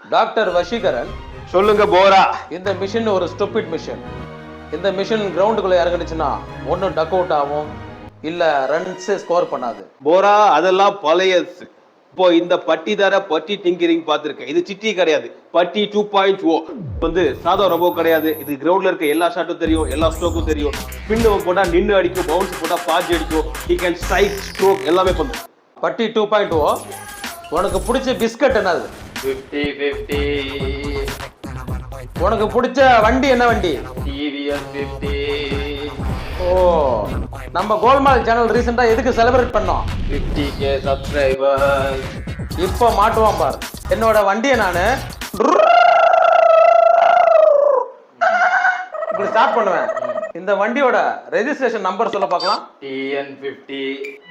Doctor Vaseegaran. சொல்லுங்க போரா. இந்த machine ஒரு ஸ்டூபிட் மிஷின். இந்த மிஷின் கிரவுண்டுக்குள்ள இறங்குனுச்சுன்னா ஒன்னும் டக் அவுட் ஆகும், இல்ல ரன்ஸ் ஸ்கோர் பண்ணாது. போரா அதெல்லாம் பழையது. இப்போ இந்த பட்டிதார பட்டி டிங்கரிங் பார்த்திருக்கேன். இது சிட்டி கிடையாது, பட்டி 2.0 வந்து சாதா ரொபோ கிடையாது. இது கிரவுண்ட்ல இருக்க எல்லா ஷாட்டும் தெரியும், எல்லா ஸ்ட்ரோக்கும் தெரியும். ஸ்பின் போட்டா நின்னு அடிக்கும், பவுன்ஸ் போட்டா பாஞ்சு அடிக்கும். ஹி கேன் ஸ்ட்ரைக், ஸ்ட்ரோக் எல்லாமே பண்ணும். பட்டி 2.0. உனக்கு பிடிச்ச பிஸ்கட் என்னது? 50-50. உனக்கு பிடிச்ச வண்டி என்ன வண்டி? TVS 50. ஓ, நம்ம கோல்மால் சேனல் ரீசெண்டா எதுக்கு செலிப்ரேட் பண்ணோம்? 50K subscribers. இப்போ மாட்டுவான் பார். என்னோட வண்டியை நானு இப்படி ஸ்டார்ட் பண்ணுவேன். இந்த வண்டியோட ரெஜிஸ்ட்ரேஷன் நம்பர் சொல்ல பார்க்கலாம். TN50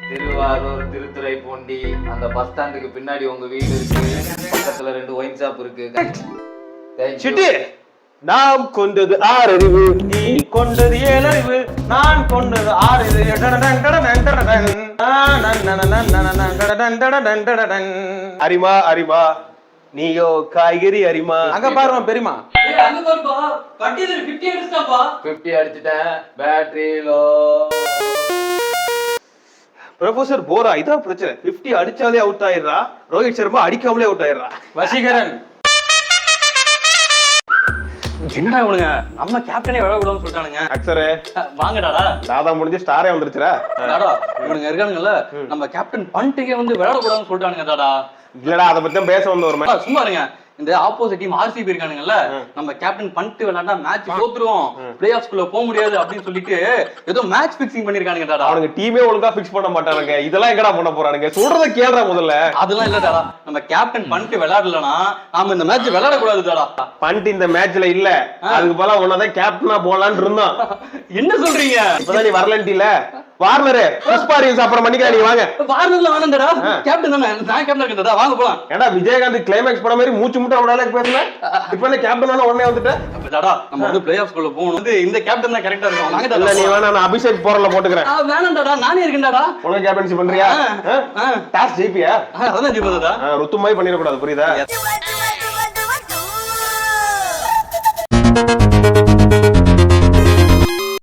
திருவாரூர் திருத்துறைப்பூண்டி. அந்த பஸ் ஸ்டாண்டுக்கு பின்னாடி உங்க வீடு இருக்கு, பக்கத்துல 2 ஒயின் ஷாப் இருக்கு. சிட்டி நாம் கொண்டது 6 அறிவு, நீ கொண்டது 7 அறிவு, நான் கொண்டது 6 அறிவு. அரிமா அரிமா, நீயோ காய்கறி அரிமா. அங்க பாருமா பெரியமா. 50 அடிச்சிட்டேன், பேட்டரி லோ. ப்ரொஃபசர் போரா இதான் பிரச்சனை. 50 அடிச்சாலே அவுட் ஆயிடுறா, ரோஹித் சர்மா அடிக்காமலே அவுட் ஆயிடுறா. வசீகரன் என்னடா இவனுங்க நம்ம கேப்டனே விளையாடக்கூடாதுன்னு சொல்லிட்டானுங்க. அக்சரே வாங்கடாடா, தாதா முடிஞ்சு ஸ்டாரே வந்துருச்சுடா. டாடா இவனுங்க இருக்கானுங்கல்ல, நம்ம கேப்டன் பண்ட்டுக்கே வந்து விளையாடக்கூடாதுன்னு சொல்லிட்டானுங்க. டாடா இல்லடா, அதை பத்தி பேச வந்து ஒரு சும்மா இருங்க. இந்த ஆப்போசிட் டீம் RCB இருக்கானுங்கல்ல, நம்ம கேப்டன் பண்ணிட்டு விளையாண்டா மேட்ச் தோத்துருவோம், பிளே ஆஃப்ஸ்குள்ள போக முடியாது அப்படின்னு சொல்லிட்டு ஏதோ மேட்ச் பிக்சிங் பண்ணிருக்கானுங்க. டாடா அவனுக்கு டீமே ஒழுங்கா பிக்ஸ் பண்ண மாட்டானுங்க. இதெல்லாம் எங்கடா பண்ண போறானுங்க? சொல்றத கேளுடா முதல்ல. அதெல்லாம் இல்ல டாடா, நம்ம கேப்டன் பண்ணிட்டு விளையாடலனா நாம இந்த மேட்ச் விளையாட கூடாது. டாடா பண்ணிட்டு இந்த மேட்ச்ல இல்ல, அதுக்கு பதிலா உன்னதான் கேப்டனா போலான்னு இருந்தோம். என்ன சொல்றீங்க? இப்பதான் நீ வரலன்ட்டில வார்னரு புஷ்பாரியும் அப்புறம் பண்ணிக்கலாம். நீ வாங்க. வார்னர்ல வேணாம்டா, கேப்டன் தானே, நான் கேப்டன் இருக்கேன்டா, வாங்க போலாம். ஏடா விஜயகாந்த் கிளைமேக்ஸ் படம் மாதிரி மூச்சு முட்டை அவனால பேசல. இப்போ என்ன கேப்டன் உடனே வந்துட்டேன். டாடா நம்ம வந்து பிளே ஆஃப்ஸ்குள்ள போகணும், வந்து இந்த கேப்டன் தான் கரெக்டா இருக்கும். வாங்க இல்ல நீ வேணா, நான் அபிஷேக் போறல போட்டுக்கிறேன். வேணாம்டாடா, நானே இருக்கேன்டாடா. உனக்கு கேப்டன்சி பண்றியா? டாஸ் ஜெயிப்பியா? அதான் ஜெயிப்பதா? ருத்துமாய் பண்ணிட கூடாது, புரியுதா?